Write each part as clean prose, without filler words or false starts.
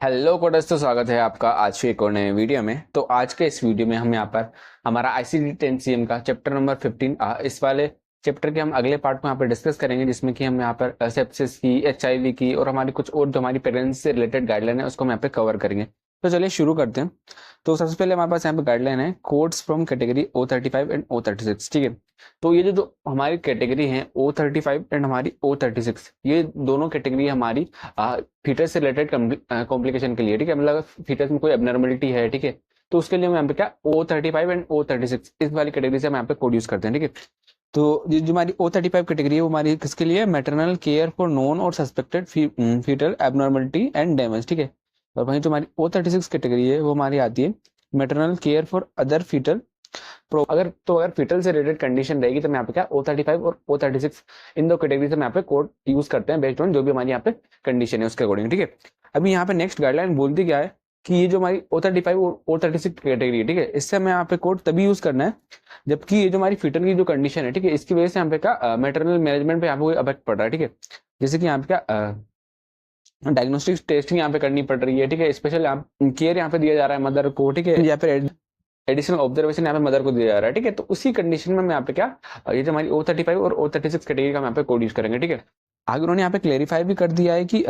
Hello coders, तो स्वागत है आपका आज के एक और नए वीडियो में। तो आज के इस वीडियो में हम यहाँ पर हमारा आईसीटी 10 CM का चैप्टर नंबर 15 इस वाले चैप्टर के हम अगले पार्ट को यहाँ पर डिस्कस करेंगे, जिसमें कि हम यहाँ पर सेप्सिस की, एचआईवी की और हमारी कुछ और जो हमारी प्रेगनेंसी से रिलेटेड गाइडलाइन है उसको हम यहाँ पे कवर करेंगे। तो चलिए शुरू करते हैं। तो सबसे पहले हमारे पास यहाँ पे गाइडलाइन है codes from category O35 and O36। ठीक है, तो ये जो हमारी कैटेगरी है O35 एंड हमारी O36, ये दोनों कैटेगरी हमारी फीटस से रिलेटेड कॉम्प्लिकेशन के लिए। ठीक है, मतलब फीटस में कोई एबनॉर्मलिटी है, ठीक है, तो उसके लिए हम यहाँ पे क्या O35 एंड O36 इस वाली कैटेगरी से हम यहाँ पे कोड यूज करते हैं। ठीक है, तो ये जो हमारी O35 कैटेगरी है वो हमारी किसके लिए? मैटरनल केयर फॉर नोन और suspected foetal abnormality and damage. ठीक है, और वहीं जो हमारी O36 कैटेगरी है वो हमारी आती है maternal care for other foetal अगर फीटल से रिलेटेड कंडीशन रहेगी तो मैं यहाँ पे क्या O35 और O36 इन दो कैटेगरी से मैं यहाँ पे कोड यूज करते हैं बेस्ड ऑन जो भी हमारी यहाँ पे कंडीशन है उसके अकॉर्डिंग। ठीक है, अभी यहाँ पे नेक्स्ट गाइडलाइन बोलती क्या है कि ये जो हमारी O35 और O36 कैटेगरी है, ठीक है, इससे हमें यहाँ पे कोड तभी यूज करना है जबकि ये जो हमारी फीटल की जो कंडीशन है, ठीक है, इसकी वजह से यहाँ पे क्या मैटरनल मैनेजमेंट पे यहाँ पे कोई इफेक्ट पड़ रहा है। ठीक है, जैसे कि यहाँ पे क्या डायग्नोस्टिक टेस्टिंग यहाँ पे करनी पड़ रही है। ठीक है, स्पेशल केयर यहाँ पे दिया जा रहा है मदर को। ठीक है, यहाँ पे एडिशनल ऑब्जर्वेशन यहाँ पे मदर को दिया जा रहा है। ठीक है, तो उसी कंडीशन में मैं यहाँ पे क्या ये जो हमारी O35 और O36 कैटेगरी का हम यहाँ पे कोड यूज करेंगे। ठीक है, आगे उन्होंने यहाँ पे क्लेरिफाई भी कर दिया है कि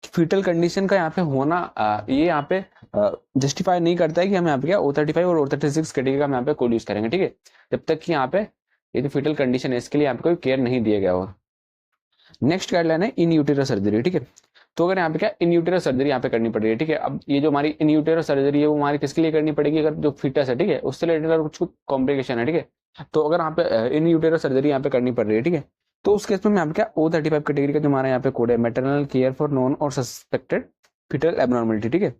फीटल कंडीशन का यहाँ पे होना ये यहाँ पे जस्टिफाई नहीं करता है कि हम यहाँ पे क्या O35 और O36 कैटेगरी का हम यहाँ पे कोड यूज करेंगे। ठीक है, जब तक कि यहाँ पे ये जो फीटल कंडीशन है इसके लिए यहाँ पे कोई केयर नहीं दिया गया हो। नेक्स्ट गाइडलाइन है इन यूटेरस सर्जरी। ठीक है, तो अगर यहाँ पे क्या इन यूटेरस सर्जरी यहाँ पे करनी पड़ रही है। ठीक है, अब ये जो हमारी इन यूटेरस सर्जरी है वो हमारी किसके लिए करनी पड़ेगी? अगर जो फीटस है, ठीक है, उससे रिलेटेड अगर कुछ कॉम्प्लिकेशन है, ठीक है, तो अगर यहाँ पे इन यूटेरस सर्जरी यहाँ पे करनी पड़ रही है, ठीक है, तो उस केस में यहाँ पे क्या O35 कैटेगरी का जो हमारा यहाँ पे कोड है मैटरनल केयर फॉर नॉन और सस्पेक्टेड फीटल एबनॉर्मलिटी। ठीक है,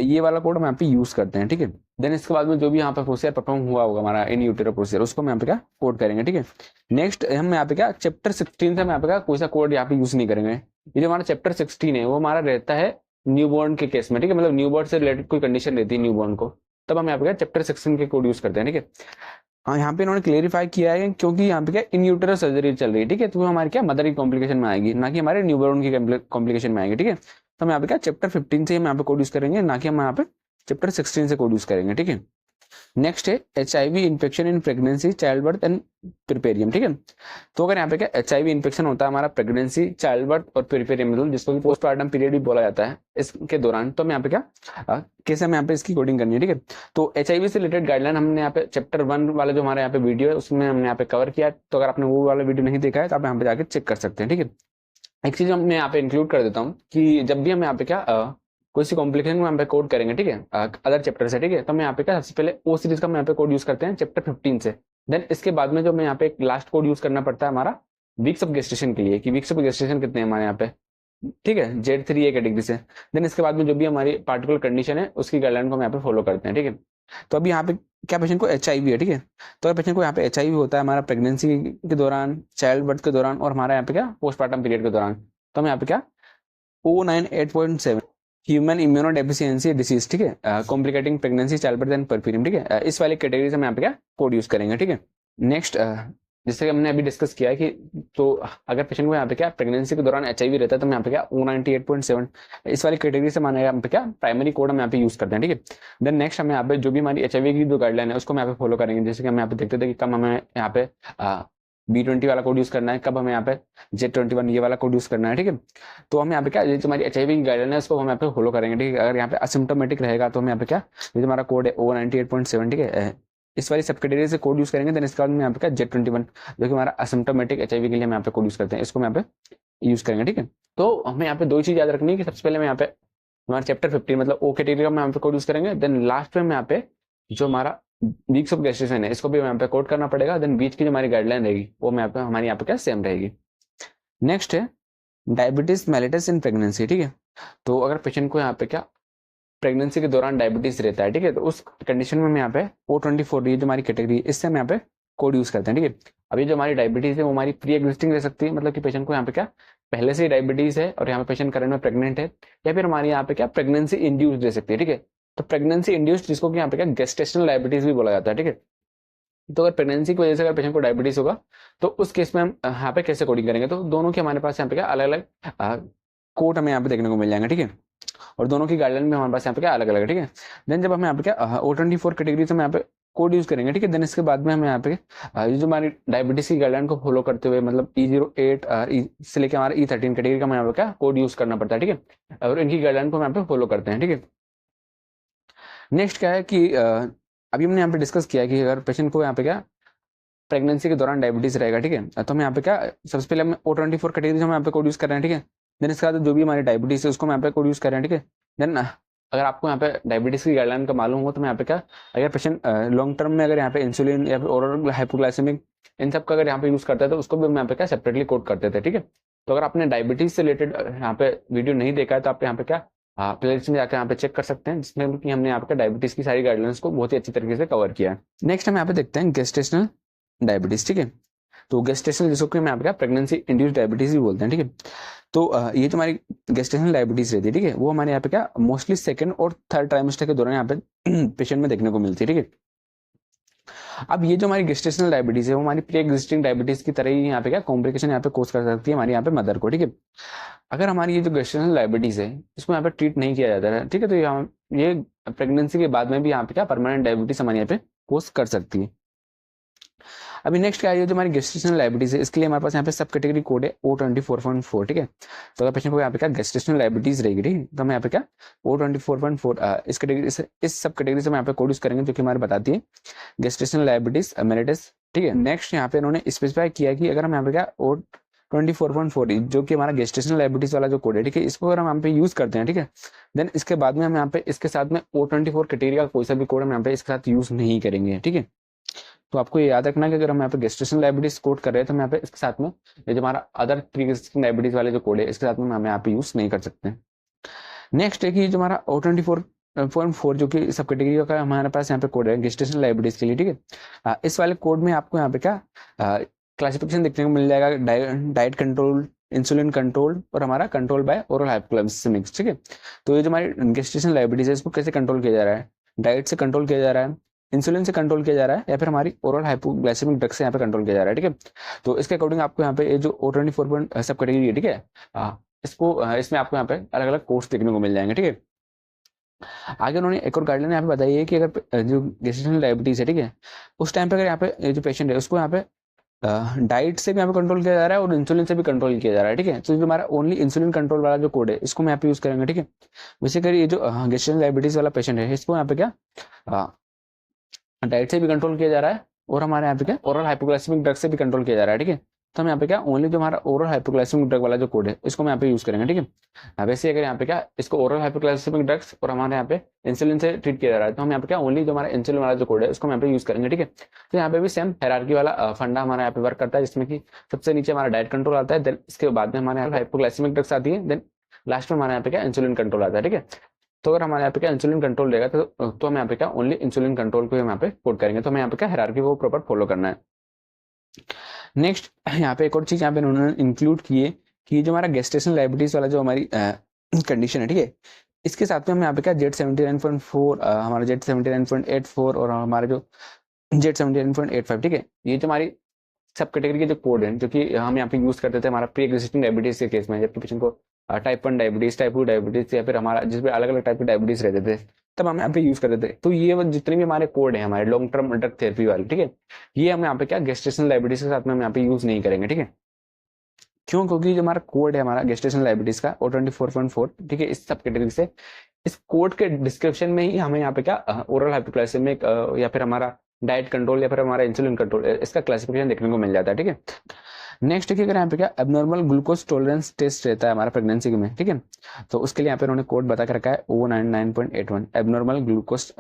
ये वाला कोड हम यहाँ पे यूज करते हैं। ठीक है, देन इसके बाद में जो भी यहाँ पे प्रोसीजर परफॉर्म हुआ होगा हमारा इन यूटेरो प्रोसीजर, उसको हम यहाँ पे क्या कोड करेंगे। ठीक है, नेक्स्ट हम यहाँ पे क्या चैप्टर 16 से हम यहाँ पे क्या कोई सा कोड यहाँ पे यूज नहीं करेंगे। ये जो हमारा चैप्टर 16 है वो हमारा रहता है न्यूबॉर्न के केस में। ठीक है, मतलब न्यूबॉर्न से रिलेटेड कोई कंडीशन रहती है न्यूबॉर्न को, तब हम यहाँ पे क्या चैप्टर 16 के कोड यूज करते हैं। ठीक है, हाँ, यहाँ पे इन्होंने क्लेरिफाई किया है क्योंकि यहाँ पे क्या इन यूटेरस सर्जरी चल रही है। ठीक है, तो वो हमारी क्या मदर की कॉम्प्लिकेशन में आएगी, ना कि हमारे न्यूबॉर्न की कॉम्प्लिकेशन में आएगी। ठीक है, तो हम यहाँ पे क्या चैप्टर 15 से हम यहाँ पे कोड यूज करेंगे, ना कि हम यहाँ पे चैप्टर 16 से कोड यूज करेंगे। ठीक है, नेक्स्ट है HIV infection in pregnancy, child birth and puerperium. ठीक है, तो अगर यहाँ पे क्या HIV इन्फेक्शन होता है हमारा प्रेगनेंसी, चाइल्ड बर्थ और प्रिपेरियम में, जिसको पोस्टमार्टम पीरियड भी बोला जाता है इसके दौरान, तो हम यहाँ पे क्या कैसे हम यहाँ पे इसकी कोडिंग करनी है। ठीक है, तो HIV से रिलेटेड गाइडलाइन हमने यहाँ पे चैप्टर 1 वाला जो हमारे यहाँ पे वीडियो है उसमें हमने यहाँ पे कवर किया है। तो अगर आपने वो वाला वीडियो नहीं देखा है तो आप यहाँ पे जाके चेक कर सकते हैं। ठीक है, एक चीज मैं यहाँ पे इंक्लूड कर देता हूँ कि जब भी हम यहाँ पे क्या कोई सी कॉम्प्लिकेशन को यहाँ पे कोड करेंगे, ठीक है, अदर चैप्टर से, ठीक है, तो मैं यहाँ पे क्या सबसे पहले O सीरीज का मैं यहाँ पे कोड यूज करते हैं चैप्टर 15 से। देन इसके बाद में जो मैं यहाँ पे एक लास्ट कोड यूज करना पड़ता है हमारा वीक्स ऑफ गेस्टेशन के लिए, कि वीक्स ऑफ गेस्टेशन कितने हैं हमारे यहाँ पे, ठीक है, Z3 कैटेगरी से। देन इसके बाद में जो भी हमारी पार्टिकुलर कंडीशन है उसकी गाइडलाइन को हम यहाँ पे फॉलो करते हैं। ठीक है, तो अभी यहाँ पे क्या पेशेंट को HIV है, ठीक है, तो अगर पेशेंट को यहाँ पे HIV होता है हमारा प्रेगनेंसी के दौरान, चाइल्ड बर्थ के दौरान और हमारा यहाँ पे क्या पोस्टमार्टम पीरियड के दौरान, तो हम यहाँ पे क्या O98.7 human immuno deficiency disease, ठीक है, complicating pregnancy, child birth and puerperium. ठीक है, इस वाली कैटेगरी से हम यहाँ पे क्या कोड यूज करेंगे। ठीक है, नेक्स्ट जैसे कि हमने अभी डिस्कस किया है कि तो अगर पेशेंट को यहाँ पे क्या प्रेगनेंसी के दौरान HIV रहता है तो हम यहाँ पे क्या O98.7 इस वाली कैटेगरी से माने यहाँ पे क्या प्राइमरी कोड हम यहाँ पे यूज करते हैं। ठीक है, देन नेक्स्ट हम यहाँ पे जो भी हमारी HIV की जो गाइडलाइन है उसको हम यहाँ पे फॉलो करेंगे। जैसे कि हम यहाँ पे देखते थे कि कब हमें यहाँ पे B20 वाला कोड यूज करना है, कब हमें यहाँ पे Z21 ये वाला कोड यूज करना है। ठीक है, तो हम यहाँ पे क्या ये जो हमारी HIV की गाइडलाइन है उसको हम यहाँ पे फॉलो करेंगे। ठीक है, अगर यहाँ पे असिम्प्टोमेटिक रहेगा तो हम यहाँ पे क्या ये जो हमारा कोड है O98.7, ठीक है, इस वाली सब कैटेगरी से कोड यूज करेंगे। देन इसके बाद में यहाँ पे क्या Z21 जो कि हमारा असिम्प्टोमेटिक HIV के लिए हम यहाँ पे कोड यूज करते हैं, इसको हम यहाँ पे यूज करेंगे। ठीक है, तो हमें यहाँ पे दो ही चीज याद रखनी है कि सबसे पहले मैं यहाँ पे हमारा चैप्टर 15 मतलब O कैटेगरी का हम यहाँ पे कोड यूज करेंगे। देन लास्ट में यहाँ पे जो हमारा वीक्स ऑफ गेस्टेशन है इसको भी यहाँ पे कोड करना पड़ेगा। देन बीच की जो हमारी गाइडलाइन रहेगी वो हमारी यहाँ पे क्या सेम रहेगी। नेक्स्ट है डायबिटीज मेलिटस इन प्रेगनेंसी। ठीक है, तो अगर पेशेंट को यहाँ पे क्या प्रेगनेंसी के दौरान डायबिटीज रहता है, ठीक है, तो उस कंडीशन में हम यहाँ पे O24 ये जो हमारी कैटेगरी है इससे हम यहाँ पे कोड यूज करते हैं। ठीक है, अभी जो हमारी डायबिटीज है वो हमारी प्री एग्जिस्टिंग रह सकती है, मतलब कि पेशेंट को यहाँ पे क्या पहले से ही डायबिटीज है और यहाँ पे पेशेंट करंट में प्रेग्नेंट है, या फिर हमारी यहाँ पे क्या प्रेगनेंसी इंड्यूस्ड रह सकती है। ठीक है, तो प्रेगनेंसी इंड्यूस्ड जिसको कि यहाँ पे क्या गेस्टेशनल डायबिटीज भी बोला जाता है। ठीक है, तो अगर प्रेगनेंसी की वजह से अगर पेशेंट को डायबिटीज होगा तो उस केस में हम यहाँ पे कैसे कोडिंग करेंगे, तो दोनों के हमारे पास यहाँ पे क्या अलग अलग कोड हमें यहाँ पे देखने को मिल जाएंगे। ठीक है, और दोनों की गाइडलाइन भी हमारे पास यहाँ पे क्या अलग अलग है, ठीक है। देन जब हम यहाँ पे क्या O24 कैटेगरी से हम यहाँ पे कोड यूज करेंगे, ठीक है। देन इसके बाद में हम यहाँ पे ये जो हमारी डायबिटीज की गाइडलाइन को फॉलो करते हुए मतलब E08 से लेकर हमारा E13 कैटेगरी का हमें यहाँ पे क्या कोड यूज करना पड़ता है, ठीक है। और इनकी गाइडलाइन को हम यहाँ पे फॉलो करते हैं, ठीक है। नेक्स्ट क्या है कि अभी हमने यहाँ पे डिस्कस किया कि अगर पेशेंट को यहाँ पे क्या प्रेगनेंसी के दौरान डायबिटीज रहेगा, ठीक है, तो हम यहाँ पे क्या सबसे पहले हम O24 कैटेगरी से हम यहाँ पे कोड यूज कर रहे हैं, ठीक है। देन इसके बाद जो भी हमारी डायबिटीज है उसको हम यहाँ पे कोड यूज कर रहे हैं, ठीक है। देन अगर आपको यहाँ पे डायबिटीज की गाइडलाइन का मालूम हो तो मैं यहाँ पे क्या अगर पेशेंट लॉन्ग टर्म में अगर यहाँ पे इंसुलिन या फिर ओरल हाइपोग्लाइसेमिक इन सब का अगर यहाँ पे यूज करता है तो उसको भी हम यहाँ पे क्या सेपरेटली कोड करते थे, ठीक है। तो अगर आपने डायबिटीज से रिलेटेड यहाँ पे वीडियो नहीं देखा है तो आप यहाँ पे क्या प्लेलिस्ट में जाकर यहाँ पे चेक कर सकते हैं, जिसमें कि हमने यहाँ पे डायबिटीज की सारी गाइडलाइंस को बहुत ही अच्छी तरीके से कवर किया है। नेक्स्ट हम यहाँ पे देखते हैं गेस्टेशनल डायबिटीज, ठीक है। तो गेस्टेशनल जिसको कि हम यहाँ पे क्या प्रेगनेंसी इंड्यूस्ड डायबिटीज भी बोलते हैं, ठीक है। तो ये जो हमारी गेस्टेशनल डायबिटीज रहती है, ठीक है, वो हमारे यहाँ पे क्या मोस्टली सेकंड और थर्ड ट्राइमेस्टर के दौरान यहाँ पे पेशेंट में देखने को मिलती है, ठीक है। अब ये जो हमारी गेस्टेशनल डायबिटीज है वो हमारी प्री एग्जिस्टिंग डायबिटीज की तरह ही यहाँ पे क्या कॉम्प्लिकेशन यहाँ पे कोज कर सकती है हमारी यहाँ पे मदर को, ठीक है। अगर हमारी ये जो गेस्टेशनल डायबिटीज है इसको यहाँ पे ट्रीट नहीं किया जाता है, ठीक है, तो ये प्रेगनेंसी के बाद में भी यहाँ पे क्या परमानेंट डायबिटीज हमारे यहाँ पे कोज कर सकती है। अभी नेक्स्ट क्या है जो हमारी गेस्टेशनल डायबिटीज है इसके लिए हमारे पास यहाँ पे सब कैटेगरी कोड है O24.4, ठीक है। तो अगर पेशेंट को यहाँ पे क्या गेस्टेशनल डायबिटीज रहेगी, ठीक है, तो हम यहाँ पे क्या O24.4 इस कैटेगरी से इस सब कैटेगरी से हम यहाँ पे कोड यूज करेंगे जो कि हमारे बताती है गेस्टेशनल डायबिटीज मेलिटस, ठीक है। नेक्स्ट यहाँ पे इन्होंने स्पेसिफाई किया कि अगर हम यहाँ पे क्या O24.4 जो कि हमारा गेस्टेशनल डायबिटीज वाला जो कोड है, ठीक है, इसको अगर हम यहाँ पे यूज करते हैं, ठीक है, देन इसके बाद में हम यहाँ पे इसके साथ में O24 कैटेगरी का कोई सा भी कोड हम यहाँ पे इसके साथ यूज नहीं करेंगे, ठीक है। तो आपको ये याद रखना है कि अगर हम यहाँ पे गेस्टेशनल डायबिटीज कोड कर रहे हैं तो हम यहाँ पे इसके साथ में ये जो हमारा अदर प्री एग्जिस्टिंग डायबिटीज वाले जो कोड है इसके साथ में हम यहाँ पे यूज नहीं कर सकते। नेक्स्ट है कि जो हमारा O24.4 जो कि सब कैटेगरी का हमारे पास यहाँ पे कोड है गेस्टेशनल डायबिटीज के लिए, ठीक है। इस वाले कोड में आपको यहाँ पे क्या क्लासिफिकेशन देखने को मिल जाएगा, डाइट कंट्रोल, इंसुलिन कंट्रोल और हमारा कंट्रोल बाय ओरल हाइपोग्लाइसेमिक, ठीक है। तो ये जो हमारी गेस्टेशनल डायबिटीज है इसको कैसे कंट्रोल किया जा रहा है, डाइट से कंट्रोल किया जा रहा है, इंसुलिन से कंट्रोल किया जा रहा है या फिर हमारी ओरल हाइपोग्लाइसेमिक ड्रग से यहाँ पे कंट्रोल किया जा रहा है, ठीक है। तो इसके अकॉर्डिंग आपको यहाँ पे ये जो O24 सब कैटेगरी है, ठीक है, इसको इसमें आपको यहाँ पे अलग अलग कोर्स देखने को मिल जाएंगे, ठीक है। आगे उन्होंने एक और गाइडलाइन यहाँ पे बताई है कि अगर जो गेस्टेशनल डायबिटीज है, ठीक है, उस टाइम पे अगर यहाँ पे जो पेशेंट है उसको यहाँ पे डाइट से भी यहाँ पे कंट्रोल किया जा रहा है और इंसुलिन से भी कंट्रोल किया जा रहा है, ठीक है। तो जो हमारा ओनली इंसुलिन कंट्रोल वाला जो कोड है इसको हम यहाँ पे यूज करेंगे, ठीक है। बेसिकली ये जो गेस्टेशनल डायबिटीज वाला पेशेंट है इसको यहाँ पे क्या डाइट से भी कंट्रोल किया जा रहा है और हमारे यहाँ पे क्या ओरल हाइपोग्लाइसेमिक ड्रग से भी कंट्रोल किया जा रहा है, ठीक है। तो हम यहाँ पे क्या ओनली जो हमारा ओरल हाइपोग्लाइसेमिक ड्रग वाला जो कोड है इसको हम यहाँ पे यूज करेंगे, ठीक है। वैसे अगर यहाँ पे क्या इसको ओरल हाइपोग्लाइसेमिक ड्रग्स और हमारे यहाँ पे इंसुलिन से ट्रीट किया जा रहा है तो हम यहाँ पे क्या ओनली जो हमारा इंसुलिन वाला जो कोड है उसको हम यहाँ पे यूज करेंगे, ठीक है। तो यहाँ पे भी सेम हायरार्की वाला फंडा हमारा यहाँ पे वर्क करता है, जिसमें कि सबसे नीचे हमारा डाइट कंट्रोल आता है, देन इसके बाद में हमारे यहाँ हाइपोग्लाइसेमिक ड्रग्स आती है, देन लास्ट में हमारे यहाँ पे क्या इंसुलिन कंट्रोल आता है, ठीक है। तो अगर हमारे यहाँ पे क्या इंसुलिन कंट्रोल रहेगा तो हम यहाँ पे क्या ओनली इंसुलिन कंट्रोल को हम यहाँ पे कोड करेंगे, तो हमें यहाँ पे क्या हायरार्की को प्रॉपर फॉलो करना है। नेक्स्ट यहाँ पे एक और चीज यहाँ पे उन्होंने इंक्लूड की है कि जो हमारा गेस्टेशनल डायबिटीज वाला जो हमारी कंडीशन है, ठीक है, इसके साथ में हम यहाँ पे क्या Z79.4 हमारा Z79.84 और हमारा जो Z79.85, ठीक है, ये जो हमारी सब कैटेगरी के जो कोड है जो कि हम यहाँ पे यूज करते थे हमारा प्री एग्जिस्टिंग डायबिटीज के केस में, जबकि पेशेंट को टाइप 1 डायबिटीज, टाइप 2 डायबिटीज या फिर हमारा जिसमें अलग अलग टाइप के डायबिटीज रहते थे तब हम यहाँ पे यूज करते थे। तो ये वो जितने भी हमारे कोड है हमारे लॉन्ग टर्म ड्रग थेरेपी वाले, ठीक है, ये हम यहाँ पे क्या गेस्टेशनल डायबिटीज के साथ में हम यहाँ पे यूज नहीं करेंगे, ठीक है। क्यों? क्योंकि जो हमारा कोड है हमारा गेस्टेशनल डायबिटीज का O24.4, ठीक है, इस सब कैटेगरी से इस कोड के डिस्क्रिप्शन में ही हमें यहाँ पे क्या ओरल हाइपोग्लाइसेमिक या फिर हमारा डाइट कंट्रोल या फिर हमारा इंसुलिन कंट्रोल इसका क्लासिफिकेशन देखने को मिल जाता है, ठीक है। नेक्स्ट है कि अगर यहाँ पे क्या एबनॉर्मल ग्लूकोज टॉलरेंस टेस्ट रहता है हमारा प्रेगनेंसी में, ठीक है, तो उसके लिए यहाँ पे उन्होंने कोड बता के रखा है O99.81 abnormal glucose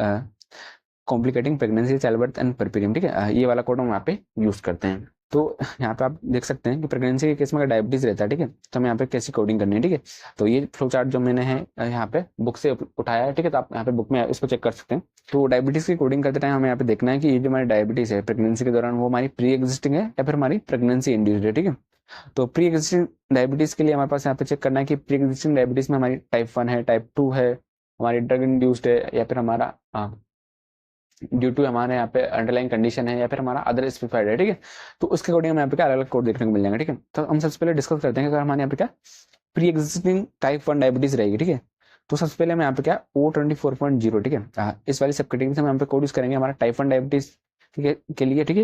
complicating pregnancy, childbirth and puerperium, ठीक है, ये वाला कोड हम यहाँ पे यूज करते हैं। तो यहाँ पे आप देख सकते हैं कि प्रेगनेंसी के केस में अगर डायबिटीज रहता है, ठीक है, तो हमें यहाँ पे कैसी कोडिंग करनी है, ठीक है। तो ये फ्लो चार्ट जो मैंने है यहाँ पे बुक से उठाया है, ठीक है, तो आप यहाँ पे बुक में इसको चेक कर सकते हैं। तो डायबिटीज की कोडिंग करते टाइम हमें यहाँ पे देखना है कि ये जो हमारी डायबिटीज है प्रेगनेंसी के दौरान वो हमारी प्री एग्जिस्टिंग है या फिर हमारी प्रेगनेंसी इंड्यूस्ड है, ठीक है। तो प्री एग्जिस्टिंग डायबिटीज के लिए हमारे पास यहाँ पे चेक करना है कि प्री एग्जिस्टिंग डायबिटीज में हमारी टाइप 1 है, टाइप 2 है, हमारी ड्रग इंड्यूस्ड है या फिर हमारा ड्यू टू हमारे यहाँ पे अंडरलाइन कंडीशन है या फिर हमारा अदर स्पेसिफाइड है, ठीक है। तो उसके अकॉर्डिंग हमें यहाँ पे क्या अलग अलग कोड देखने को मिल जाएंगे, ठीक है। तो हम सबसे पहले डिस्कस करते हैं कि अगर हमारे यहाँ पे क्या प्री एग्जिस्टिंग टाइप 1 डायबिटीज रहेगी, ठीक है, तो सबसे पहले हम यहाँ पे क्या O24.0, ठीक है, इस वाली सब कैटेगरी से हम यहाँ पे कोड यूज करेंगे हमारा टाइप 1 डायबिटीज, ठीक है, के लिए, ठीक है।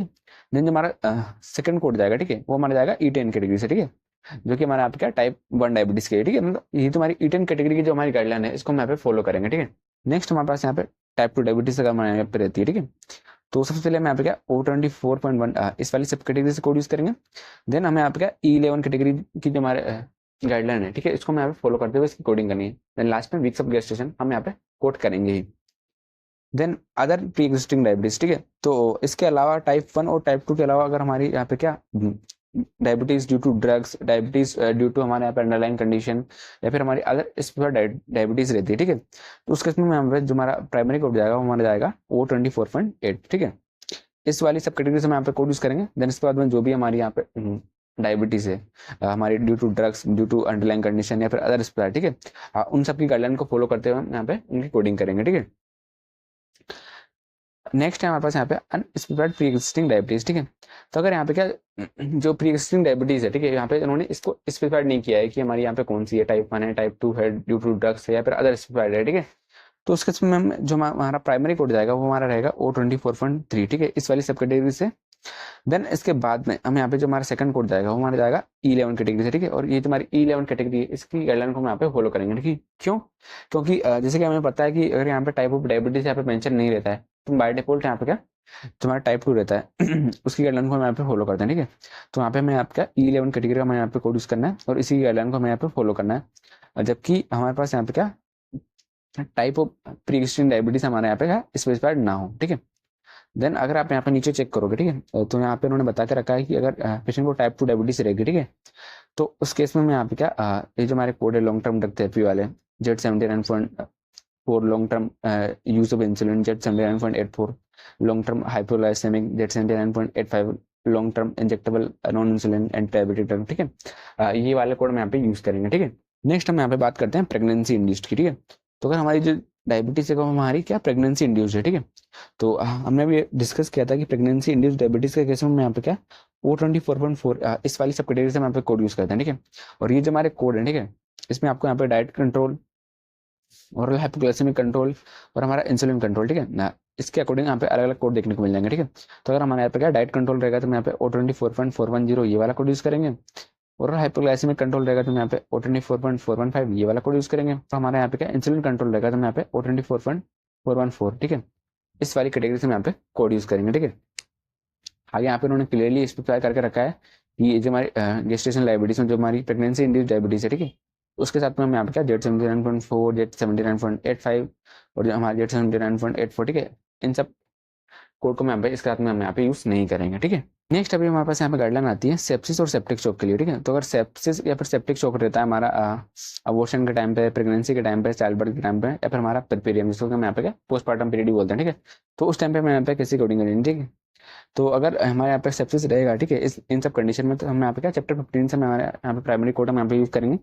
देन जो हमारा सेकंड कोड जाएगा, ठीक है, वो हमारा जाएगा E10 कैटेगरी से, ठीक है, जो कि हमारा यहाँ पे क्या टाइप 1 डायबिटीज के लिए, ठीक है। मतलब ये तुम्हारी E10 कैटेगरी की जो हमारी गाइडलाइन है इसको हम यहाँ पे फॉलो करेंगे, ठीक है। नेक्स्ट हमारे पास यहाँ पे टाइप 2 डायबिटीज अगर हमारे यहाँ पे रहती है, ठीक है, तो सबसे पहले हम यहाँ पे क्या O24.1 इस वाली सब कैटेगरी से कोड यूज करेंगे। देन हमें यहाँ पे क्या E11 कैटेगरी की जो हमारे गाइडलाइन है, ठीक है, इसको हम यहाँ पे फॉलो करते हुए इसकी कोडिंग करनी है। देन लास्ट में वीक्स ऑफ गेस्टेशन हम यहाँ पे कोड करेंगे ही। Then other pre existing diabetes, ठीक है, तो इसके अलावा टाइप 1 और टाइप 2 के अलावा अगर हमारी यहाँ पे क्या diabetes due to drugs, diabetes due to हमारे यहाँ पे अंडरलाइन कंडीशन, या फिर हमारी अदर डायबिटीज रहती है, ठीक है, तो उस केस में यहाँ पे जो हमारा प्राइमरी कोड जाएगा वो हमारा जाएगा O24.8, ठीक है। इस वाली सब कैटेगरी से हम यहाँ पे कोड यूज करेंगे। देन इसके बाद में जो भी हमारी यहाँ पे डायबिटीज है हमारी due to drugs, due to underline condition या फिर अदर रिस्पॉन्स, ठीक है, उन सब की गाइडलाइन को फॉलो करते हुए हम यहाँ पे उनकी कोडिंग करेंगे, ठीक है। नेक्स्ट है हमारे पास यहाँ पे अनस्पेसिफाइड प्री एग्जिस्टिंग डायबिटीज, ठीक है। तो अगर यहाँ पे क्या जो प्री एग्जिस्टिंग डायबिटीज है, ठीक है, यहाँ पे उन्होंने इसको स्पेसिफाइड नहीं किया है कि हमारी यहाँ पे कौन सी है, टाइप 1 है, टाइप 2 है, ड्यू टू ड्रग्स है या फिर अदर स्पेसिफाइड है, ठीक है। तो उसके इसमें हम जो हमारा प्राइमरी कोड जाएगा वो हमारा रहेगा O24.3, ठीक है, इस वाली सब कैटेगरी से। देन इसके बाद में हम यहाँ पे जो हमारा सेकंड कोड जाएगा वो हमारा जाएगा E11 कैटेगरी से, ठीक है, और ये तुम्हारी E11 कैटेगरी है, इसकी गाइडलाइन को हम यहाँ पे फॉलो करेंगे, ठीक है। क्यों? क्योंकि जैसे कि हमें पता है कि अगर यहाँ पे टाइप ऑफ डायबिटीज यहाँ पे मेंशन नहीं रहता है तो बाय डिफॉल्ट यहाँ पे क्या तुम्हारा टाइप 2 रहता है उसकी गाइडलाइन को हम यहाँ पे फॉलो करते हैं, ठीक है। तो यहाँ पे हमें आपका E11 कैटेगरी का हमें यहाँ पे कोड यूज करना है और इसी गाइडलाइन को हमें यहाँ पे फॉलो करना है, जबकि हमारे पास यहाँ पे क्या type of pre existing diabetes हमारे यहाँ पे क्या स्पेसिफाइड ना हो, ठीक है। देन अगर आप यहाँ पे नीचे चेक करोगे, ठीक है, तो यहाँ पे उन्होंने बता के रखा है कि अगर पेशेंट को टाइप 2 डायबिटीज रहेगी, ठीक है, तो उस केस में यहाँ पे क्या ये जो हमारे कोड है लॉन्ग टर्म ड्रग थेरेपी वाले Z79.4 long term use of insulin, Z79.84 long term hypoglycaemic, Z79.85 long term injectable non insulin anti diabetic drug, ठीक है, ये वाले कोड हम यहाँ पे यूज करेंगे, ठीक है। नेक्स्ट हम यहाँ पे बात करते हैं प्रेगनेंसी इंड्यूस्ड की, ठीक है। तो अगर हमारी जो डायबिटीज है वो हमारी क्या प्रेगनेंसी इंड्यूस्ड है, ठीक है, तो हमने भी डिस्कस किया था कि प्रेगनेंसी इंड्यूस्ड डायबिटीज के केस में हम यहाँ पे क्या O24.4 इस वाली सब कैटेगरी से हम यहाँ पे कोड यूज करते हैं, ठीक है। और ये जो हमारे कोड है, ठीक है, इसमें आपको यहाँ पे diet control, oral hypoglycaemic control और हमारा इंसुलिन कंट्रोल, ठीक है ना, इसके अकॉर्डिंग यहाँ पे अलग अलग कोड देखने को मिल जाएंगे, ठीक है। तो अगर हमारे यहाँ पे क्या डाइट कंट्रोल रहेगा तो हम यहाँ पे O24.410 ये वाला कोड यूज करेंगे। ओरल हाइपोग्लाइसेमिक कंट्रोल रहेगा तो हम यहाँ पे O24.415 ये वाला कोड यूज करेंगे। तो हमारे यहाँ पे क्या इंसुलिन कंट्रोल रहेगा तो हम यहाँ पे O24.414, ठीक है, इस वाली कैटेगरी से हम यहाँ पे कोड यूज करेंगे, ठीक है। आगे यहाँ पे उन्होंने क्लियरली स्पेसिफाई करके रखा है कि ये जो हमारी गेस्टेशन डायबिटीज में जो हमारी प्रेगनेंसी इंड्यूस्ड डायबिटीज है, ठीक है, उसके साथ में हम यहाँ पे क्या Z79.4, Z79.85 और जो हमारा Z79.84, ठीक है, इन सब कोड को हम इसके साथ में हम यहाँ पे यूज नहीं करेंगे, ठीक है। नेक्स्ट अभी हमारे पास यहाँ पे गाइडलाइन आती है सेप्सिस और सेप्टिक शॉक के लिए, ठीक है। तो अगर सेप्सिस या फिर सेप्टिक शॉक रहता है हमारा अबॉर्शन के टाइम पे, प्रेगनेंसी के टाइम पे, चाइल्ड बर्थ के टाइम पे या फिर हमारा परपेरियम जिसको हम यहाँ पे क्या पोस्टमार्टम पीरियड बोलते हैं, ठीक है, तो उस टाइम पे हम यहाँ पे कैसी कोडिंग करेंगे, ठीक है। तो अगर हमारे यहाँ पे सेप्सिस रहेगा, ठीक है, इस इन सब कंडीशन में तो हम यहाँ पे क्या चैप्टर 15 से हमारे यहाँ पे प्राइमरी कोड हम यहाँ पे यूज करेंगे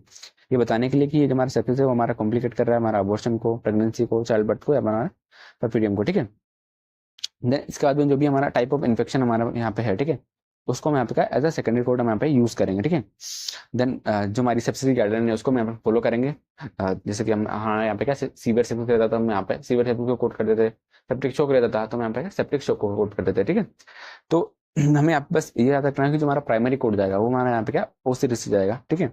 ये बताने के लिए कि ये जो हमारा सेप्सिस है वो हमारा कॉम्प्लिकेट कर रहा है हमारा अबॉर्शन को, प्रेगनेंसी को, चाइल्ड बर्थ को या हमारा परपेरियम को, ठीक है। देन इसके बाद में जो भी हमारा टाइप ऑफ इन्फेक्शन हमारा यहाँ पे है, ठीक है, उसको हम यहाँ पे क्या एज अ सेकेंडरी कोड हम यहाँ पे यूज करेंगे, ठीक है। देन जो हमारी सेप्सिस गाइडलाइन है उसको हम यहाँ पे फॉलो करेंगे। जैसे कि हम हाँ यहाँ पे क्या सीवियर सेप्सिस रहता था हम यहाँ पे सीवियर सेप्सिस को कोड कर देते, सेप्टिक शॉक रहता था तो हम यहाँ पे सेप्टिक शॉक को कोड कर देते, ठीक है। तो हमें आप बस ये याद रखना है कि जो हमारा प्राइमरी कोड जाएगा वो हमारा यहाँ पे क्या ओ सीरीज से जाएगा, ठीक है।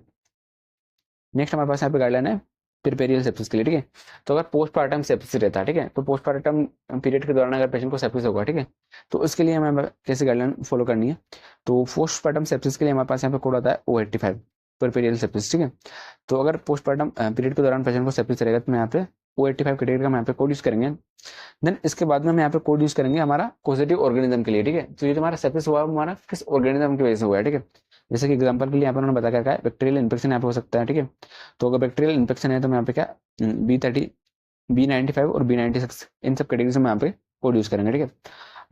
नेक्स्ट हमारे पास यहाँ पे गाइडलाइन है प्रिपेरियल सेप्सिस के लिए, ठीक है। तो अगर पोस्टमार्टम सेप्सिस रहता है, ठीक है, तो पोस्टमार्टम पीरियड के दौरान अगर पेशेंट को सेप्सिस होगा, ठीक है, तो उसके लिए हमें कैसे गाइडलाइन फॉलो करनी है। तो पोस्टमार्टम सेप्सिस के लिए हमारे पास यहाँ पे कोड आता है O85 प्रिपेरियल सेप्सिस, ठीक है। तो अगर पोस्टमार्टम पीरियड के दौरान पेशेंट को सेप्सिस रहेगा तो यहाँ पे O85 कैटेगरी का हम यहाँ पे कोड यूज करेंगे। देन इसके बाद में हम यहाँ पे कोड यूज करेंगे हमारा पॉजिटिव ऑर्गेनिज्म के लिए, ठीक है। तो ये जो हमारा सेप्सिस हुआ हमारा किस ऑर्गेनिज्म की वजह से हुआ है, ठीक है। जैसे कि एग्जांपल के लिए यहाँ पे उन्होंने बता के रखा है बैक्टीरियल इन्फेक्शन यहाँ पे हो सकता है, ठीक है। तो अगर बैक्टीरियल इन्फेक्शन है तो हम यहाँ पे क्या B30, B95 और B96 इन सब कैटेगरी से हम यहाँ पे कोड यूज करेंगे, ठीक है।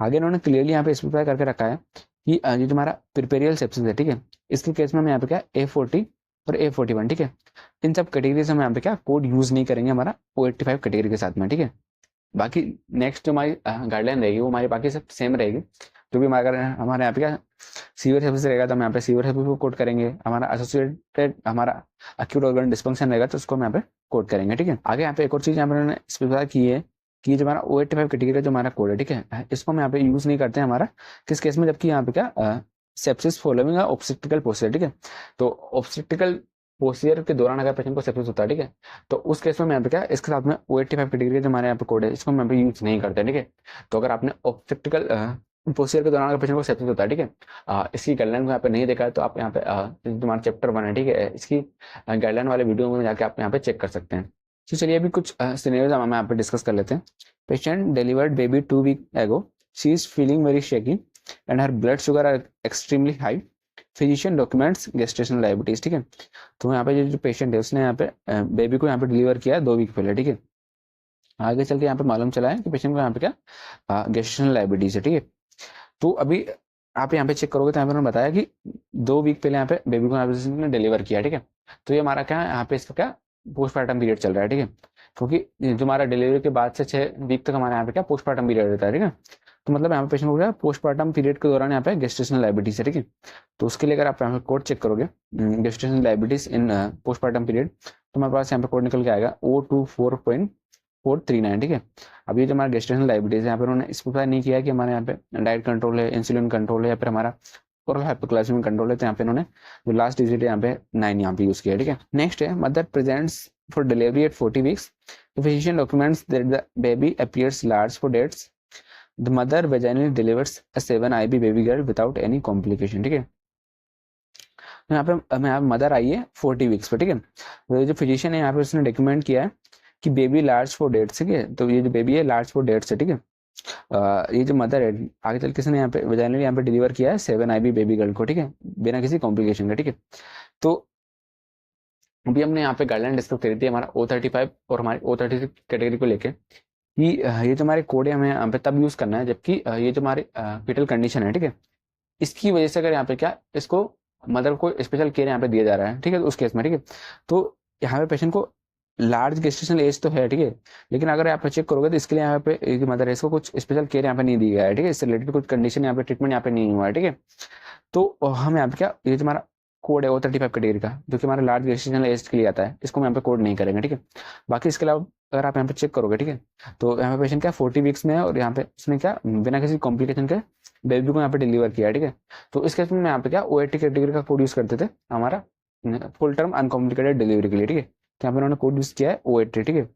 आगे उन्होंने क्लियरली यहाँ पे स्पेसिफाई करके रखा है कि ये जो हमारा प्रिपेरियल सेप्सिस है, ठीक है, इसके केस में हम यहाँ पे क्या A40 और A41, ठीक है, इन सब कैटेगरी से हम यहाँ पे क्या कोड यूज नहीं करेंगे हमारा O85 कैटेगरी के साथ में, ठीक है। बाकी नेक्स्ट जो हमारी गाइडलाइन रहेगी वो हमारी बाकी सब सेम रहेगी। जो भी हमारे यहाँ पे क्या सीवियर सेप्सिस रहेगा तो हम यहाँ पे सीवियर सेप्सिस को कोड करेंगे, हमारा एसोसिएटेड हमारा एक्यूट ऑर्गन डिस्फंक्शन रहेगा तो उसको हम यहाँ पे कोड करेंगे। ठीक है, आगे यहाँ पे एक और चीज यहाँ पर उन्होंने स्पेसिफाई की है कि जो हमारा O85 कैटेगरी का जो हमारा कोड है, ठीक है, इसको हम यहाँ पे यूज नहीं करते हैं हमारा किस केस में, जबकि यहाँ पे क्या सेप्सिस फॉलोइंग ऑब्स्टेक्टिकल पोस्चर। ठीक है, तो ऑब्स्टेक्टिकल पोस्चर के दौरान अगर पेशेंट को सेप्सिस होता है, ठीक है, तो उस केस में यहाँ पे क्या इसके साथ में O85 कैटेगरी का जो हमारे यहाँ पे कोड है इसको हम यहाँ पे यूज नहीं करते। ठीक है, तो अगर आपने ऑब्स्टेक्टिकल पोस्चर के दौरान अगर पेशेंट को सेप्सिस होता है, ठीक है, इसकी गाइडलाइन को यहाँ पे नहीं देखा है तो आप यहाँ पे जो हमारा चैप्टर 1 है, ठीक है, इसकी गाइडलाइन वाले वीडियो में जाके आप यहाँ पे चेक कर सकते हैं। तो चलिए अभी कुछ सिनेरियोज हम यहाँ पे डिस्कस कर लेते हैं। Patient delivered baby 2 week ago, she is feeling very shaky and her blood sugar are extremely high, physician documents gestational diabetes. ठीक है, तो यहाँ पे जो पेशेंट है उसने यहाँ पे बेबी को यहाँ पे डिलीवर किया 2 वीक पहले। ठीक है, आगे चल के यहाँ पे मालूम चला है कि पेशेंट को यहाँ पे क्या गेस्टेशनल डायबिटीज है। ठीक है, तो अभी आप यहाँ पे चेक करोगे तो यहाँ पे उन्होंने बताया कि 2 वीक पहले यहाँ पे बेबी को यहाँ पे डिलीवर किया। ठीक है, तो ये हमारा क्या है यहाँ पे इसका क्या पोस्टमार्टम पीरियड चल रहा है। ठीक है, क्योंकि जो हमारा डिलीवरी के बाद से 6 वीक तक हमारे यहाँ पे क्या पोस्टमार्टम पीरियड रहता है। ठीक है, तो मतलब यहाँ पे पेशेंट को क्या पोस्टमार्टम पीरियड के दौरान यहाँ पे गेस्टेशनल डायबिटीज है। ठीक है, तो उसके लिए अगर आप यहाँ पे कोड चेक करोगे गेस्टेशनल डायबिटीज इन पोस्टमार्टम पीरियड, तो हमारे पास यहाँ पे कोड निकल के आएगा O24.439। ठीक है, अब ये जो हमारा गेस्टेशनल डायबिटीज है यहाँ पे उन्होंने स्पेसिफाई नहीं किया कि हमारे यहाँ पे डाइट कंट्रोल है, इंसुलिन कंट्रोल है या फिर हमारा ओरल हाइपोग्लाइसेमिक कंट्रोल है। तो यहाँ पे इन्होंने जो लास्ट डिजिट है यहाँ पे 9 यहाँ पे यूज किया। ठीक है, नेक्स्ट है mother presents for delivery at 40 weeks, the physician documents that the baby appears large for dates, the mother vaginally delivers a 7 IB baby girl without any complication. ठीक है, तो यहाँ पे हमें यहाँ मदर आई है 40 वीक्स पे। ठीक है, तो जो फिजिशियन है यहाँ पे उसने डॉक्यूमेंट किया है कि बेबी लार्ज फॉर डेट्स। ठीक है, तो ये जो बेबी है लार्ज फॉर डेट्स है। ठीक है, ये जो मदर है आगे चल किसने यहाँ पे वजाइनली यहाँ पे डिलीवर किया है 7 IB बेबी गर्ल को। ठीक है, बिना किसी कॉम्प्लिकेशन का। ठीक है, तो अभी हमने यहाँ पे गाइडलाइन डिस्कस करी थी हमारा O35 और हमारी O36 कैटेगरी को लेके कि ये जो हमारे कोड है हमें यहाँ पे तब यूज करना है जबकि ये जो हमारी फीटल कंडीशन है। ठीक है, इसकी वजह से अगर यहाँ पे क्या इसको मदर को स्पेशल केयर यहाँ पे दिया जा रहा है। ठीक है, तो उस केस में ठीक है, तो यहाँ पे पेशेंट को लार्ज गेस्टेशनल एज तो है। ठीक है, लेकिन अगर आप चेक करोगे तो इसके लिए यहाँ पे मदर है इसको कुछ स्पेशल केयर यहाँ पे नहीं दी गया है। ठीक है, इससे रिलेटेड कुछ कंडीशन यहाँ पे ट्रीटमेंट यहाँ पे नहीं हुआ है। ठीक है, तो हम यहाँ पे क्या ये जो हमारा कोड है O35 कैटेगरी का जो कि हमारा लार्ज गेस्टेशनल एज के लिए आता है इसको हम यहाँ पे कोड नहीं करेंगे। ठीक है, बाकी इसके अलावा अगर आप यहाँ पे चेक करोगे, ठीक है, तो यहाँ पे पेशेंट क्या 40 वीक्स में है और यहाँ पे उसने क्या बिना किसी कॉम्प्लिकेशन के बेबी को यहाँ पे डिलीवर किया है। ठीक है, तो इस केस में यहाँ पे क्या O80 कैटेगरी का कोड यूज करते थे हमारा फुल टर्म अनकॉम्प्लिकेटेड डिलीवरी के लिए। ठीक है, तो यहाँ पे उन्होंने कोड यूज किया है O80। ठीक है,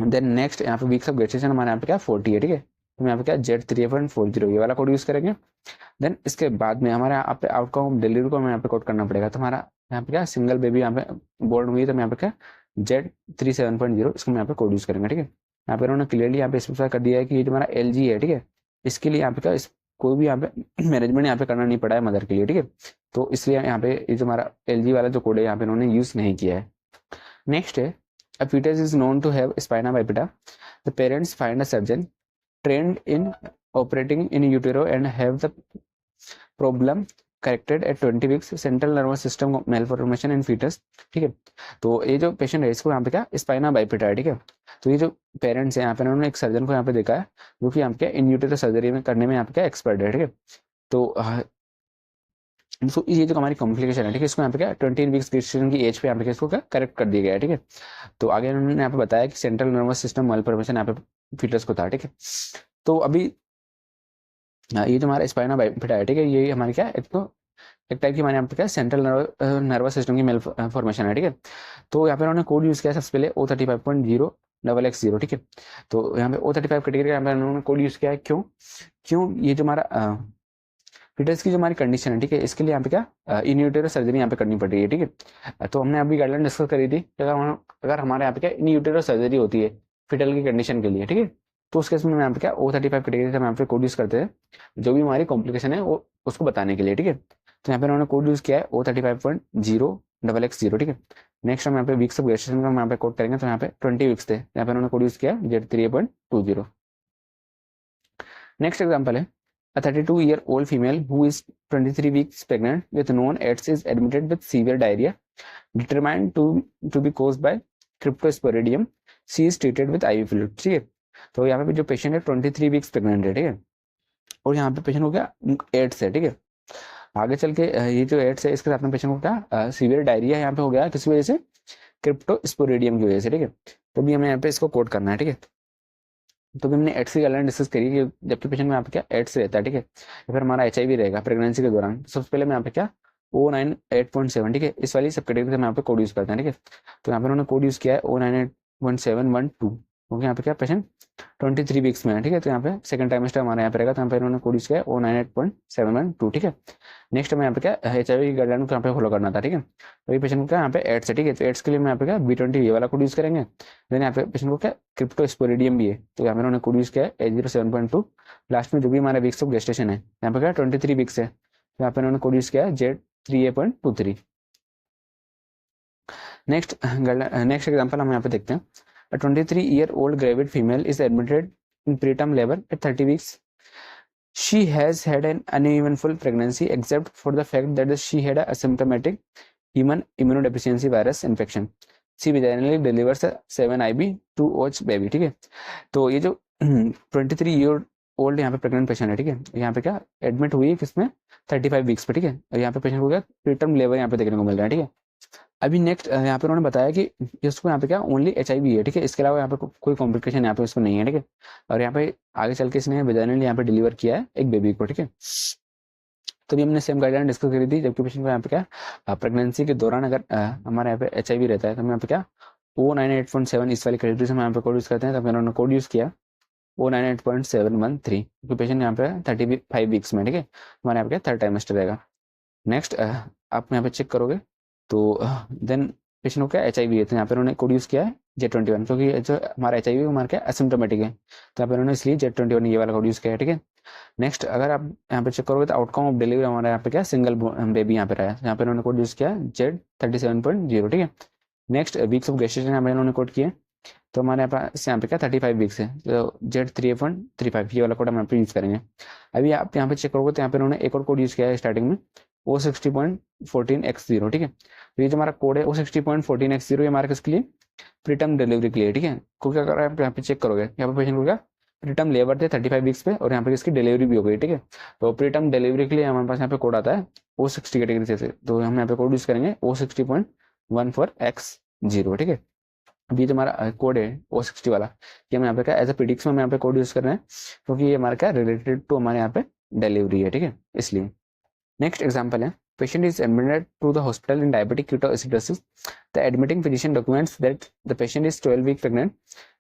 देन नेक्स्ट यहाँ पे वीक्स ऑफ गेस्टेशन हमारे यहाँ पे क्या 40 है। ठीक है, तो यहाँ पे क्या Z3.40 ये वाला कोड यूज करेंगे। देन इसके बाद में हमारे यहाँ पे आउटकम डिलीवरी को हमें यहाँ पे कोड करना पड़ेगा। तो हमारा यहाँ पे क्या सिंगल बेबी यहाँ पे बोर्न हुई तो यहाँ पे क्या Z37.0 इसको हम यहाँ पे कोड यूज करेंगे। ठीक है, यहाँ पे उन्होंने क्लियरली यहाँ पे स्पेसिफाई कर दिया है कि ये जो हमारा LG है। ठीक है, इसके लिए यहाँ पे क्या कोई भी यहाँ पे मैनेजमेंट यहाँ पे करना नहीं पड़ा है मदर के लिए। ठीक है, तो इसलिए यहाँ पे ये जो हमारा LG वाला जो कोड है यहाँ पे उन्होंने यूज नहीं किया है। नेक्स्ट है a fetus is known to have spina bifida, the parents find a surgeon trained in operating in utero and have the problem corrected at 20 weeks, central nervous system malformation in fetus। ठीक है, तो ये जो patient है इसको यहाँ पे क्या स्पाइना बाइपिटा है। ठीक है, तो ये जो पेरेंट्स है यहाँ पे उन्होंने एक सर्जन को यहाँ पे देखा है जो कि यहाँ पे क्या इन यूटेरो सर्जरी में करने में यहाँ पे क्या एक्सपर्ट है। ठीक है, तो ये जो हमारी कॉम्प्लिकेशन है, ठीक है, इसको यहाँ पे क्या 20 वीक्स गेस्टेशन की एज पे यहाँ पे इसको क्या करेक्ट कर दिया गया है। ठीक है, तो आगे उन्होंने यहाँ पे बताया कि सेंट्रल नर्वस सिस्टम मालफॉर्मेशन यहाँ पे फीटस को था। ठीक है, तो अभी ये जो हमारा स्पाइना बाइपिटा है, ठीक है, ये हमारी क्या एक टाइप की हमारे यहाँ पे क्या सेंट्रल नर्वस सिस्टम की मालफॉर्मेशन है। ठीक है, तो यहाँ पे उन्होंने कोड यूज किया सबसे पहले O35.0XX0। ठीक है, तो यहाँ पे O35 कैटेगरी का यहाँ पे उन्होंने कोड यूज किया है। क्यों ये जो हमारा फीटस की जो हमारी कंडीशन है, ठीक है, इसके लिए यहाँ पे क्या इन यूटेरो सर्जरी यहाँ पे करनी पड़ रही है। ठीक है, तो हमने अभी गाइडलाइन डिस्कस करी थी अगर हमारे यहाँ पे क्या इन यूटेरो सर्जरी होती है फिटल की कंडीशन के लिए। ठीक है, तो उस केस में यहाँ पे क्या O35 कैटेगरी का यहाँ पे कोड यूज करते हैं जो भी हमारी कॉम्प्लिकेशन है वो उसको बताने के लिए। ठीक है, तो यहाँ पे उन्होंने कोड यूज किया है O35.0XX0। ठीक है, नेक्स्ट हम यहाँ पे वीक्स ऑफ गेस्टेशन का हम यहाँ पे कोड करेंगे। तो यहाँ पे 20 वीक्स थे, यहाँ पे उन्होंने कोड यूज किया Z3.20। नेक्स्ट एग्जाम्पल है A 32-year-old female who is 23 weeks pregnant with known AIDS is admitted with severe diarrhea determined to be caused by Cryptosporidium. She is treated with IV fluid। ठीक है, तो यहाँ पे जो patient है 23 weeks pregnant है। ठीक है, और यहाँ पे पेशेंट को क्या एड्स है। ठीक है, आगे चल के ये जो एड्स है इसके साथ में पेशेंट को क्या सीवियर डायरिया यहाँ पे हो गया किस वजह से क्रिप्टोस्पोरिडियम की वजह से, ठीक है। तो भी हमें यहाँ पे इसको कोड करना है, ठीक है। तो भी हमने एड्स की गाइडलाइन डिस्कस करी कि जबकि पेशेंट में यहाँ पे क्या एड्स रहता है, ठीक है, या फिर हमारा HIV रहेगा प्रेगनेंसी के दौरान, तो सबसे पहले मैं यहाँ पे क्या O98.7, ठीक है, इस वाली सब कैटेगरी से हम यहाँ पे कोड यूज करते हैं, ठीक है। तो यहाँ पे उन्होंने कोड यूज किया है O98.712, क्योंकि यहाँ पे क्या पेशेंट 23 वीक्स में है, ठीक है। तो यहाँ पे सेकंड ट्राइमेस्टर हमारा यहाँ पे रहेगा, तो यहाँ पे इन्होंने कोड यूज किया है O98.712, ठीक है। नेक्स्ट हमें यहाँ पे क्या HIV की गाइडलाइन को यहाँ पे फॉलो करना था, ठीक है। तो ये पेशेंट को क्या यहाँ पे एड्स है, ठीक है। तो एड्स के लिए मैं यहाँ पे क्या B20 ये वाला कोड यूज करेंगे। देन यहाँ पे पेशेंट को क्या क्रिप्टोस्पोरिडियम भी है, तो यहाँ पे उन्होंने कोड यूज किया है A07.2। लास्ट में जो भी हमारा वीक्स ऑफ गेस्टेशन है यहाँ पे क्या 23 वीक्स है, तो यहाँ पे उन्होंने कोड यूज किया है Z3A.23। नेक्स्ट एग्जाम्पल हम यहाँ पे देखते हैं। A 23-year-old gravid female is admitted in preterm labor at 30 weeks. She has had an uneventful pregnancy except for the fact that she had a asymptomatic human immunodeficiency virus infection. She vaginally delivers a 7 IB 2OH baby, ठीक है। तो ये जो 23-year-old यहाँ पे pregnant patient है, ठीक है, यहाँ पे क्या एडमिट हुई है किसमें 35 वीक्स पे, ठीक है। और यहाँ पे पेशेंट को क्या प्रीटर्म लेबर यहाँ पे देखने को मिल रहा है, ठीक है। अभी नेक्स्ट यहाँ पे उन्होंने बताया कि इसको यहाँ पे क्या ओनली HIV है, ठीक है, इसके अलावा यहाँ पे कोई कॉम्प्लिकेशन यहाँ पे इसको नहीं है, ठीक है। और यहाँ पे आगे चल के इसने वेजाइनली यहाँ पे डिलीवर किया है एक बेबी को, ठीक है। तो भी हमने सेम गाइडलाइन डिस्कस करी थी, जबकि पेशेंट को यहाँ पे क्या प्रेगनेंसी के दौरान अगर हमारे यहाँ पे HIV रहता है, तो हम यहाँ पे क्या O98.7 इस वाली कैटेगरी से हम यहाँ पे कोड यूज करते हैं। तो उन्होंने कोड यूज किया O98.713, क्योंकि पेशेंट यहाँ पे 35 वीक्स में, ठीक है, हमारे यहाँ पे क्या थर्ड टाइमेस्टर रहेगा। नेक्स्ट आप यहाँ पे चेक करोगे तो देन पेशेंट को क्या HIV है, तो यहाँ पे उन्होंने कोड यूज किया है Z21, क्योंकि जो हमारा HIV हमारा क्या एसिम्प्टोमेटिक है, तो यहाँ पे उन्होंने इसलिए Z21 ये वाला कोड यूज किया है, ठीक है। नेक्स्ट अगर आप यहाँ पे चेक करोगे तो आउटकम ऑफ डिलीवरी हमारा यहाँ पे क्या सिंगल बेबी यहाँ पे रहा है, यहाँ पे उन्होंने कोड यूज किया Z37.0, ठीक है। नेक्स्ट वीक्स ऑफ गेस्टेशन यहाँ पे उन्होंने कोड किया, तो हमारे यहाँ पे क्या 35 वीक्स है, तो Z3A.35 ये वाला कोड हम यहाँ पे यूज करेंगे। अभी आप यहाँ पे चेक करोगे तो यहाँ पे उन्होंने एक और कोड यूज किया है स्टार्टिंग में O60.14X0, ठीक है। तो ये जो हमारा कोड है O60.14X0 ये हमारे किसके लिए प्रीटर्म डिलीवरी के लिए, ठीक है। क्योंकि अगर आप यहाँ पे चेक करोगे यहाँ पे पेशेंट को क्या प्रीटर्म लेबर थे 35 वीक्स पे, और यहाँ पे इसकी डिलीवरी भी हो गई, ठीक है। तो प्रीटर्म डिलीवरी के लिए हमारे पास यहाँ पे कोड आता है O60 कैटेगरी से, तो हम यहाँ पे कोड यूज करेंगे O60.14X0, ठीक है। अभी जो हमारा कोड है O60 वाला, ये हम यहाँ पे क्या एज ए प्रीडिक्स में हम यहाँ पे कोड यूज कर रहे हैं, क्योंकि ये हमारा क्या रिलेटेड टू हमारे यहाँ पे डिलीवरी है, ठीक है, इसलिए। नेक्स्ट एग्जाम्पल है patient is admitted to the hospital in diabetic ketoacidosis. The admitting physician documents that the patient is 12 weeks pregnant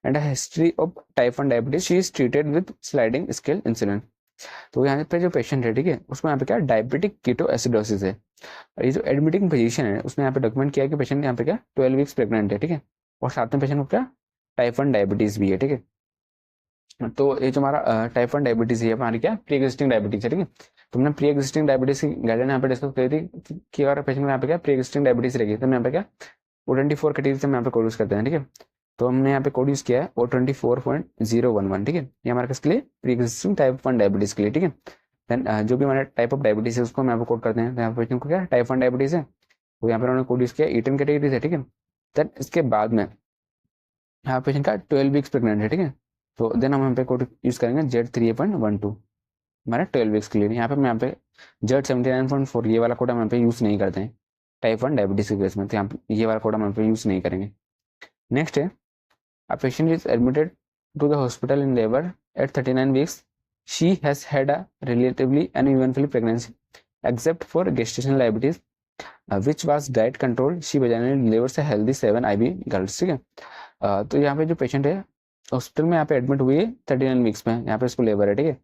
and a history of type 1 diabetes. She is treated with sliding scale insulin. तो यहाँ पे जो patient है, ठीक है, उसमें यहाँ पे क्या डायबिटिक कीटोएसिडोसिस है। और ये जो एडमिटिंग फिजिशियन है उसने यहाँ पे डॉक्यूमेंट किया कि पेशेंट यहाँ पे क्या 12 वीक्स प्रेग्नेंट है, ठीक है, और साथ में पेशेंट को क्या टाइप 1 डायबिटीज भी है, ठीक है। तो ये जो हमारा टाइप 1 डायबिटीज है हमारी क्या प्री एग्जिस्टिंग डायबिटीज है, ठीक है। तो हमने प्री एग्जिस्टिंग डायबिटीज की गाइडलाइन यहाँ पे डिस्कस करी थी कि अगर पेशेंट को यहाँ पे क्या प्री एग्जिस्टिंग डायबिटीज रहेगी तो हम यहाँ पे क्या O24 कैटेगरी से हम यहाँ पे कोड यूज करते हैं, ठीक है। तो हमने यहाँ पे कोड यूज किया है O24.011, ठीक है, ये हमारे किसके लिए प्री एग्जिस्टिंग टाइप 1 डायबिटीज के लिए, ठीक है। देन जो भी हमारे टाइप ऑफ डायबिटीज है उसको हम यहाँ पे कोड करते हैं। तो यहाँ पे पेशेंट को क्या टाइप 1 डायबिटीज है, तो यहाँ पे उन्होंने कोड यूज किया E10 कैटेगरी से, ठीक है। देन इसके बाद में यहाँ पेशेंट का 12 वीक्स प्रेग्नेंट है, ठीक है, तो देन हम यहाँ पे कोड यूज करेंगे Z3A.12 हमारे 12 वीक्स के लिए। यहाँ पे हम यहाँ पे Z79.4 ये वाला कोड हम यहाँ पे यूज नहीं करते हैं टाइप 1 डायबिटीज के केस में, तो यहाँ पे ये वाला कोड हम यहाँ पे यूज नहीं करेंगे। नेक्स्ट है a patient is admitted to the hospital in labour at 39 weeks. She has had a relatively uneventful pregnancy except for gestational diabetes which was diet controlled. She vaginally delivers a healthy 7 IB girls, ठीक है। तो यहाँ पे जो patient है hospital में यहाँ पे एडमिट हुई है 39 वीक्स में, यहाँ पे इसको लेबर है, ठीक है।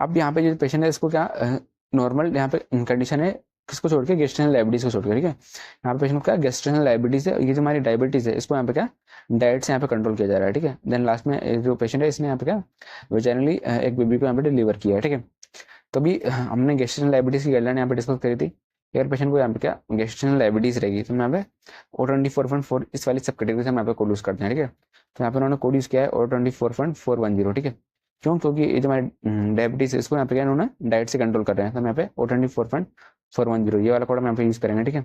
अब यहाँ पे जो पेशेंट है इसको क्या नॉर्मल यहाँ पे कंडीशन है किसको छोड़ के गेस्टेशनल डायबिटीज को छोड़ के, ठीक है। यहाँ पे पेशेंट को क्या गेस्टेशनल डायबिटीज है, ये जो हमारी डायबिटीज है इसको यहाँ पे क्या डाइट से यहाँ पे कंट्रोल किया जा रहा है, ठीक है। देन लास्ट में जो पेशेंट है इसने यहाँ पे क्या वेजाइनली एक बेबी को यहाँ पे डिलीवर किया है, ठीक है। तो भी हमने गेस्टेशनल डायबिटीज की गाइडलाइन यहाँ पे डिस्कस करी थी। अगर पेशेंट को यहाँ पे क्या गेस्टेशनल डायबिटीज रहेगी तो यहाँ पे O24.4 इस वाली सब कैटेगरी से हम यहाँ पे कोड यूज करते हैं, ठीक है। तो यहाँ पे उन्होंने कोड यूज किया है O24.410, ठीक है। क्यों? क्योंकि ये जो हमारी डायबिटीज है इसको यहाँ पे क्या इन्होंने डाइट से कंट्रोल कर रहे हैं, तो हम यहाँ पे O24.410 ये वाला कोड हम यहाँ पे यूज करेंगे, ठीक है।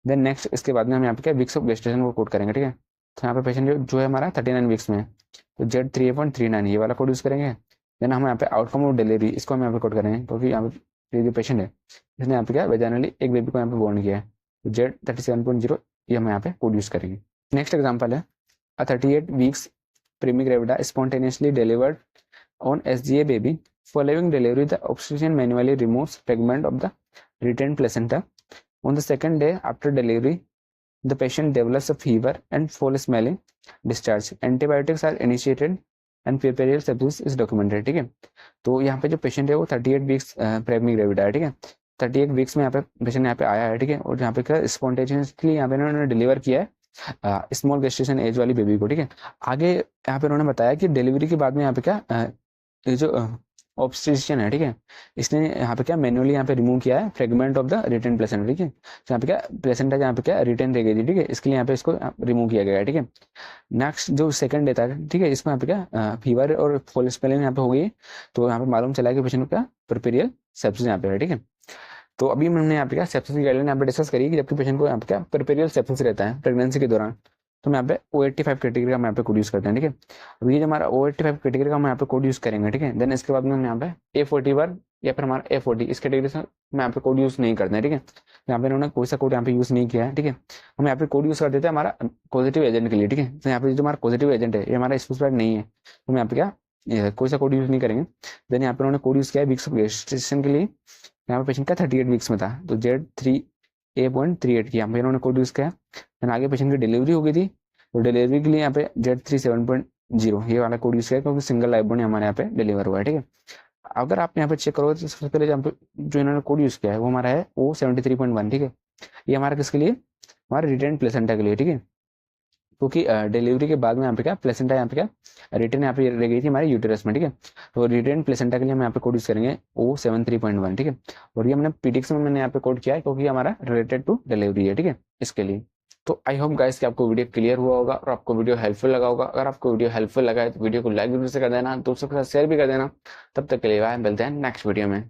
देन नेक्स्ट इसके बाद में हम यहाँ पे क्या वीक्स ऑफ गेस्टेशन को कोड करेंगे, ठीक है। तो यहाँ पे पेशेंट जो है हमारा 39 वीक्स में है तो Z3A.39 ये वाला कोड यूज करेंगे। देन हम यहाँ पे आउटकम ऑफ डिलीवरी इसको हम यहाँ पे कोड करेंगे, क्योंकि यहाँ पे जो पेशेंट है इसने यहाँ पे क्या वेजाइनली एक बेबी को यहाँ पे बोर्न किया है तो Z37.0 ये हम यहाँ पे कोड यूज करेंगे। नेक्स्ट एग्जाम्पल है a 38 weeks primigravida spontaneously delivered on SGA baby. Following delivery, the obstetrician manually removes fragment of the retained placenta. On the second day after delivery, the patient develops a fever and foul smelling discharge. Antibiotics are initiated and puerperal sepsis is documented। ठीक है, तो यहाँ पे जो patient है वो 38 weeks प्रेग्निग्रेविड है। ठीक है, 38 वीक्स में यहाँ पे पेशेंट यहाँ पे आया है। ठीक है, और यहाँ पे क्या स्पॉन्टेनियसली यहाँ पे इन्होंने डिलीवर किया है स्मॉल गेस्टेशन एज वाली बेबी को। ठीक है, आगे यहाँ पे उन्होंने बताया कि डिलीवरी के बाद में यहाँ पे क्या ये जो ऑब्स्टेट्रिशियन है, ठीक है, इसने यहाँ पे क्या मैनुअली यहाँ पे रिमूव किया है fragment of the retained placenta. ठीक है, तो यहाँ पे क्या प्लेसेंटा यहाँ पे क्या रिटेन रह गई थी। ठीक है, इसके लिए यहाँ पे इसको रिमूव किया गया है। ठीक है, नेक्स्ट जो सेकंड डे था, ठीक है, इसमें यहाँ पे क्या फीवर और फॉल स्पेलिंग यहाँ पे हो गई, तो यहाँ पे मालूम चला कि पेशेंट को क्या पुरपेरियल सेप्सिस यहाँ पे है। ठीक है, तो अभी हमने यहाँ पे क्या सेप्सिस की गाइडलाइन यहाँ पे डिस्कस करी कि जबकि पेशेंट को यहाँ पे क्या पुरपेरियल सेप्सिस रहता है प्रेगनेंसी के दौरान, तो हम यहाँ पे O85 कैटेगरी का हम यहाँ पे कोड यूज करते हैं। ठीक है, अभी जो हमारा O85 कैटेगरी का हम यहाँ पे कोड यूज करेंगे। ठीक है, देन इसके बाद में हम यहाँ पे A41 या फिर हमारा A40 इस कैटेगरी से हम यहाँ पे कोड यूज नहीं करते हैं। ठीक है, यहाँ पे इन्होंने कोई सा कोड यहाँ पे यूज नहीं किया है। ठीक है, हम यहाँ पे कोड यूज कर देते हैं हमारा पॉजिटिव एजेंट के लिए। ठीक है, तो यहाँ पे जो हमारा पॉजिटिव एजेंट है ये हमारा स्पेसिफाइड नहीं है, तो हम यहाँ पे क्या कोई सा कोड यूज नहीं करेंगे। देन यहाँ पे उन्होंने कोड यूज किया है वीक्स ऑफ गेस्टेशन के लिए, यहाँ पे पेशेंट का 38 वीक्स में था, तो Z3A.38 की यहाँ पे इन्होंने कोड यूज किया। देन आगे पेशेंट की डिलीवरी हो गई थी, तो डिलीवरी के लिए यहाँ पे Z37.0 ये वाला कोड यूज किया क्योंकि सिंगल लाइव बोर्न हमारे यहाँ पे डिलीवर हुआ है। ठीक है, अगर आप यहाँ पे चेक करोगे तो सबसे पहले जो इन्होंने कोड यूज किया है वो हमारा है O73.1। ठीक है, ये हमारा किसके लिए, हमारे रिटेन प्लेसेंटा के लिए। ठीक है, क्योंकि डिलीवरी के बाद में यहाँ पे क्या प्लेसेंटा यहाँ पे क्या रिटेन यहाँ पे रह गई थी हमारे यूटेरस में। ठीक है, तो रिटेन प्लेसेंटा के लिए हम यहाँ पे कोड यूज करेंगे O73.1। ठीक है, और ये हमने पीडिक्स में मैंने यहाँ पे कोड किया है क्योंकि हमारा रिलेटेड टू डिलीवरी है। ठीक है, इसके लिए। तो आई होप गाइस कि आपको वीडियो क्लियर हुआ होगा और आपको वीडियो हेल्पफुल लगा होगा। अगर आपको वीडियो हेल्पफुल लगा है तो वीडियो को लाइक भी कर देना, दोस्तों के साथ शेयर भी कर देना। तब तक के लिए बाय, मिलते हैं नेक्स्ट वीडियो में।